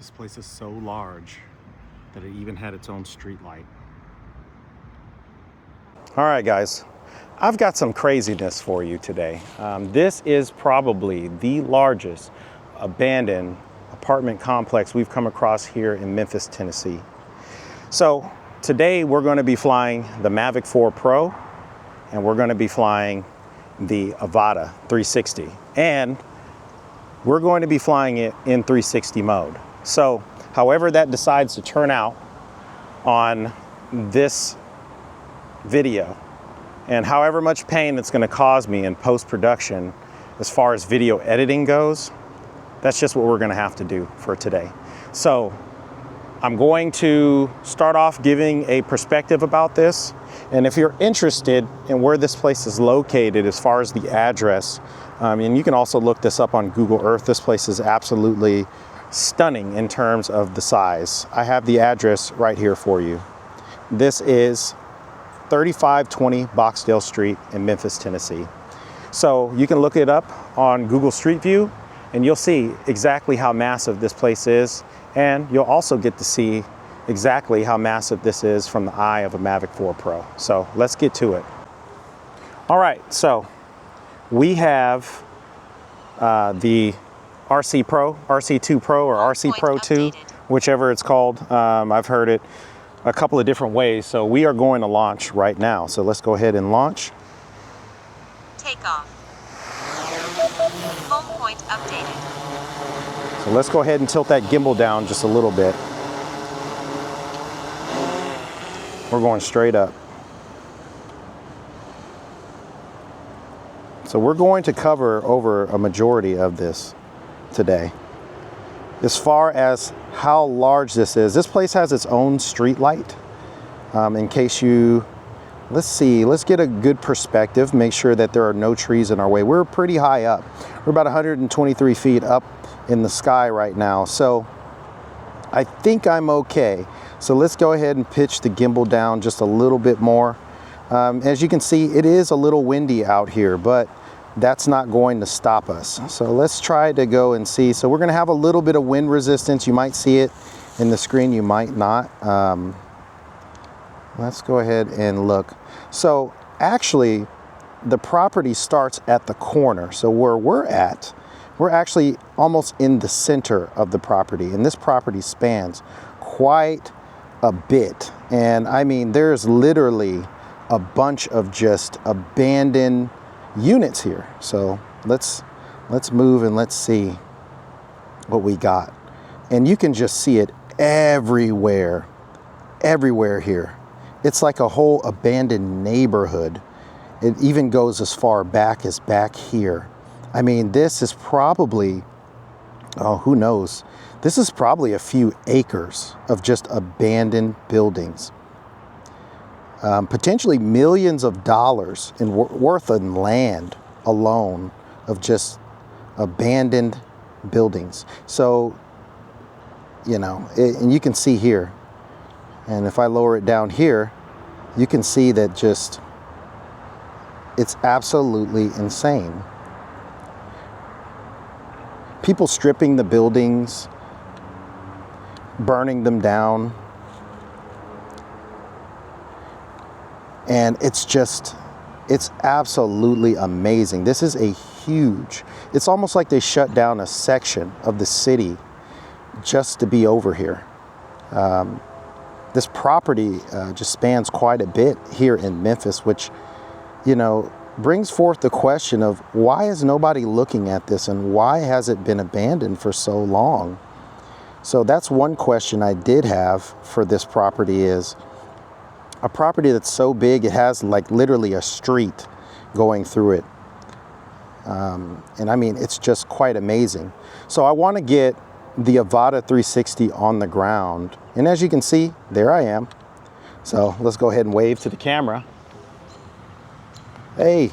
This place is so large that it even had its own street light. All right, guys, I've got some craziness for you today. This is probably the largest abandoned apartment complex we've come across here in Memphis, Tennessee. So today we're going to be flying the Mavic 4 Pro, and we're going to be flying the Avata 360, and we're going to be flying it in 360 mode. So however that decides to turn out on this video, and however much pain it's going to cause me in post-production as far as video editing goes, that's just what we're going to have to do for today. So I'm going to start off giving a perspective about this, and if you're interested in where this place is located as far as the address, and you can also look this up on Google Earth, this place is absolutely stunning in terms of the size. I have the address right here for you. This is 3520 Boxdale Street in Memphis, Tennessee. So you can look it up on Google Street View and you'll see exactly how massive this place is, and you'll also get to see exactly how massive this is from the eye of a Mavic 4 Pro. So let's get to it. All right, so we have the RC Pro, RC2 Pro, or RC Pro 2, whichever it's called. I've heard it a couple of different ways. So we are going to launch right now. So let's go ahead and launch. Takeoff. Home point updated. So let's go ahead and tilt that gimbal down just a little bit. We're going straight up. So we're going to cover over a majority of this today. As far as how large this is, this place has its own street light. In case you, let's get a good perspective, make sure that there are no trees in our way. We're pretty high up. We're about 123 feet up in the sky right now. So I think I'm okay. So let's go ahead and pitch the gimbal down just a little bit more. As you can see, it is a little windy out here, but that's not going to stop us. So let's try to go and see. So we're going to have a little bit of wind resistance. You might see it in the screen, you might not. Let's go ahead and look. So actually, the property starts at the corner. So where we're at, we're actually almost in the center of the property, and this property spans quite a bit. And I mean, there's literally a bunch of just abandoned units here. So let's move and let's see what we got. And you can just see it everywhere here. It's like a whole abandoned neighborhood. It even goes as far back as back here. I mean, this is probably, oh, who knows? This is probably a few acres of just abandoned buildings. Potentially millions of dollars in worth of land alone of just abandoned buildings. So, you know, and you can see here, and if I lower it down here, you can see that just, it's absolutely insane. People stripping the buildings, burning them down. And it's just, it's absolutely amazing. This is a huge, it's almost like they shut down a section of the city just to be over here. This property just spans quite a bit here in Memphis, which, you know, brings forth the question of why is nobody looking at this and why has it been abandoned for so long? So that's one question I did have for this property, is a property that's so big, it has like literally a street going through it. And I mean, it's just quite amazing. So I want to get the Avata 360 on the ground. And as you can see, there I am. So let's go ahead and wave to the camera. Hey.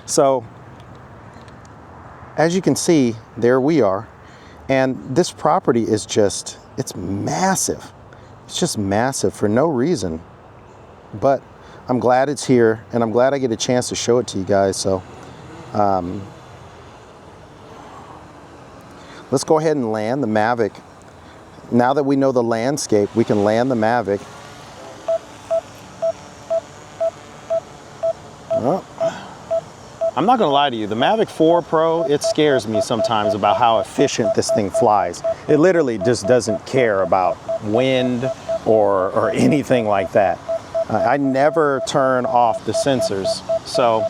So as you can see, there we are. And this property is just, it's massive. It's just massive for no reason. But I'm glad it's here, and I'm glad I get a chance to show it to you guys. So let's go ahead and land. The Mavic now that we know the landscape, we can land the Mavic. Well, I'm not gonna lie to you, the Mavic 4 Pro, it scares me sometimes about how efficient this thing flies. It literally just doesn't care about wind or anything like that. I never turn off the sensors, so,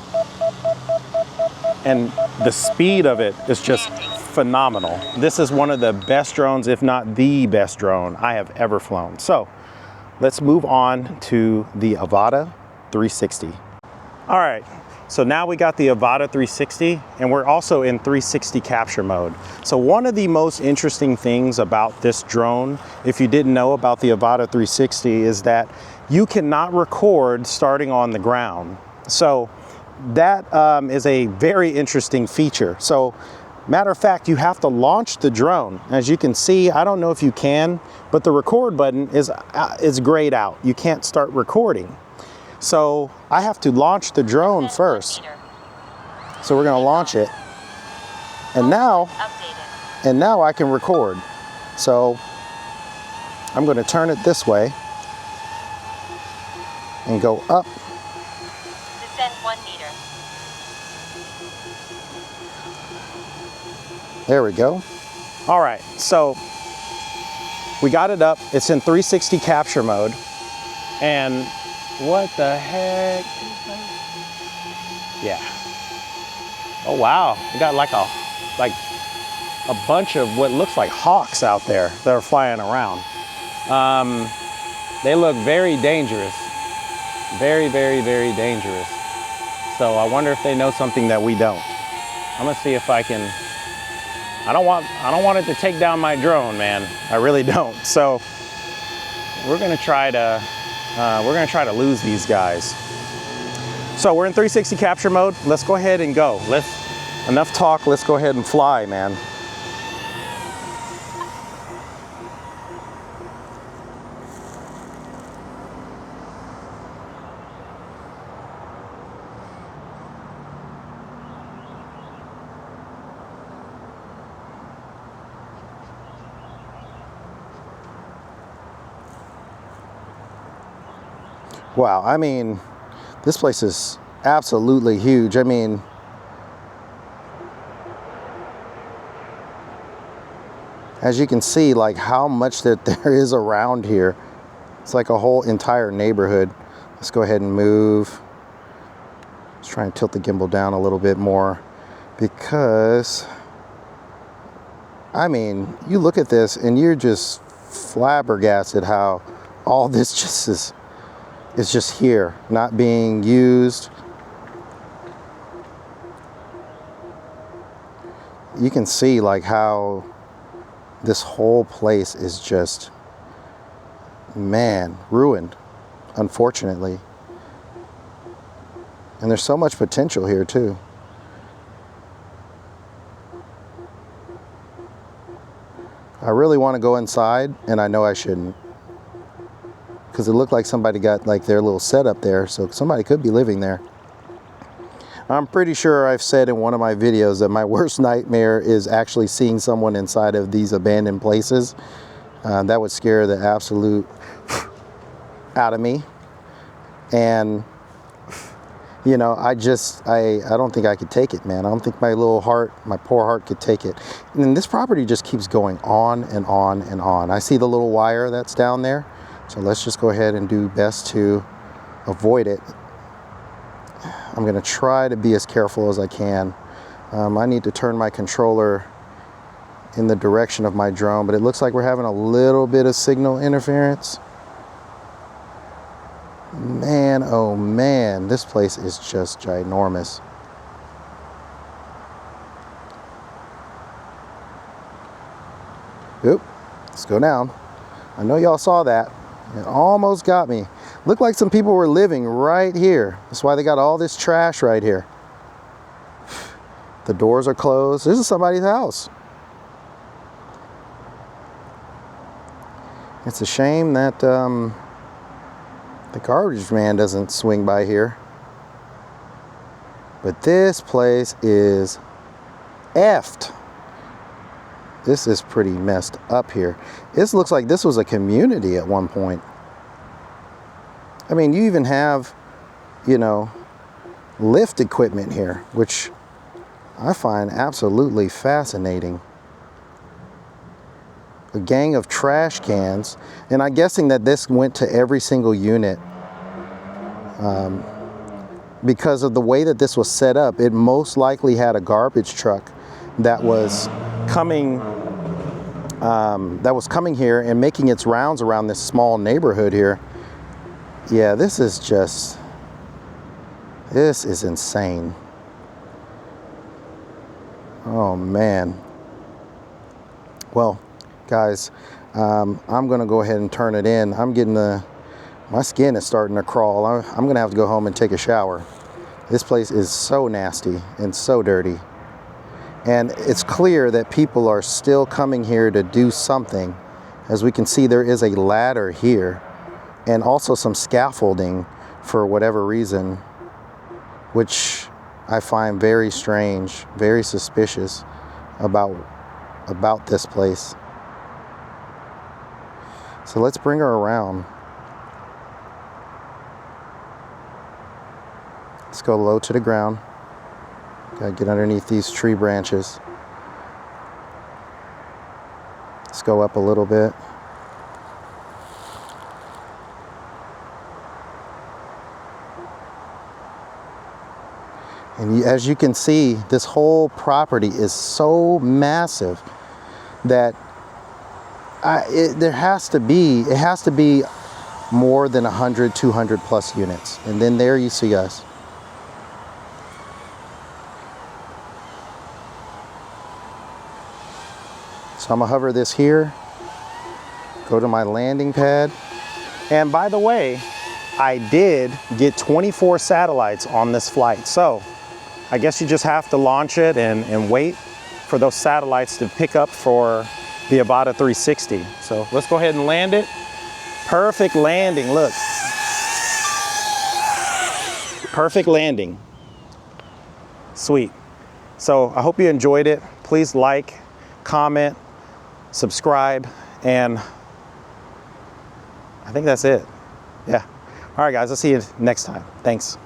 and the speed of it is just phenomenal. This is one of the best drones, if not the best drone I have ever flown. So let's move on to the Avata 360. All right, so now we got the Avata 360 and we're also in 360 capture mode. So one of the most interesting things about this drone, if you didn't know about the Avata 360, is that you cannot record starting on the ground. So that is a very interesting feature. So matter of fact, you have to launch the drone. As you can see, I don't know if you can, but the record button is grayed out. You can't start recording. So I have to launch the drone first. So we're gonna launch it. And now I can record. So I'm gonna turn it this way and go up. Descend 1 meter. There we go. All right, so we got it up. It's in 360 capture mode. And what the heck? Yeah. Oh wow, we got like a bunch of what looks like hawks out there that are flying around. They look very dangerous. Very, very, very dangerous. So I wonder if they know something that we don't. I'm gonna see if I can. I don't want it to take down my drone, man. I really don't. So we're gonna try to lose these guys. So we're in 360 capture mode. Let's go ahead and go. Enough talk. Let's go ahead and fly, man. Wow, I mean, this place is absolutely huge. I mean, as you can see, like how much that there is around here. It's like a whole entire neighborhood. Let's go ahead and move. Let's try and tilt the gimbal down a little bit more because, I mean, you look at this and you're just flabbergasted how all this just is. It's just here, not being used. You can see like how this whole place is just, man, ruined, unfortunately. And there's so much potential here too. I really want to go inside, and I know I shouldn't, because it looked like somebody got like their little setup there, so somebody could be living there. I'm pretty sure I've said in one of my videos that my worst nightmare is actually seeing someone inside of these abandoned places. That would scare the absolute out of me. And you know, I don't think I could take it, man. I don't think my little heart, my poor heart could take it. And this property just keeps going on and on and on. I see the little wire that's down there. So let's just go ahead and do best to avoid it. I'm gonna try to be as careful as I can. I need to turn my controller in the direction of my drone, but it looks like we're having a little bit of signal interference. Man, oh man, this place is just ginormous. Oop, let's go down. I know y'all saw that. It almost got me. Looked like some people were living right here. That's why they got all this trash right here. The doors are closed. This is somebody's house. It's a shame that the garbage man doesn't swing by here. But this place is effed. This is pretty messed up here. This looks like this was a community at one point. I mean, you even have, you know, lift equipment here, which I find absolutely fascinating. A gang of trash cans, and I'm guessing that this went to every single unit. Because of the way that this was set up, it most likely had a garbage truck that was coming here and making its rounds around this small neighborhood here. Yeah, this is insane. Oh man. Well, guys, I'm gonna go ahead and turn it in. My skin is starting to crawl. I'm gonna have to go home and take a shower. This place is so nasty and so dirty. And it's clear that people are still coming here to do something. As we can see, there is a ladder here and also some scaffolding for whatever reason, which I find very strange, very suspicious about this place. So let's bring her around. Let's go low to the ground. Gotta get underneath these tree branches. Let's go up a little bit. And as you can see, this whole property is so massive that it has to be more than 100, 200 plus units. And then there you see us. So I'm gonna hover this here, go to my landing pad. And by the way, I did get 24 satellites on this flight. So I guess you just have to launch it and wait for those satellites to pick up for the Avata 360. So let's go ahead and land it. Perfect landing, look. Perfect landing. Sweet. So I hope you enjoyed it. Please like, comment, subscribe, and I think that's it. Yeah. All right, guys, I'll see you next time. Thanks.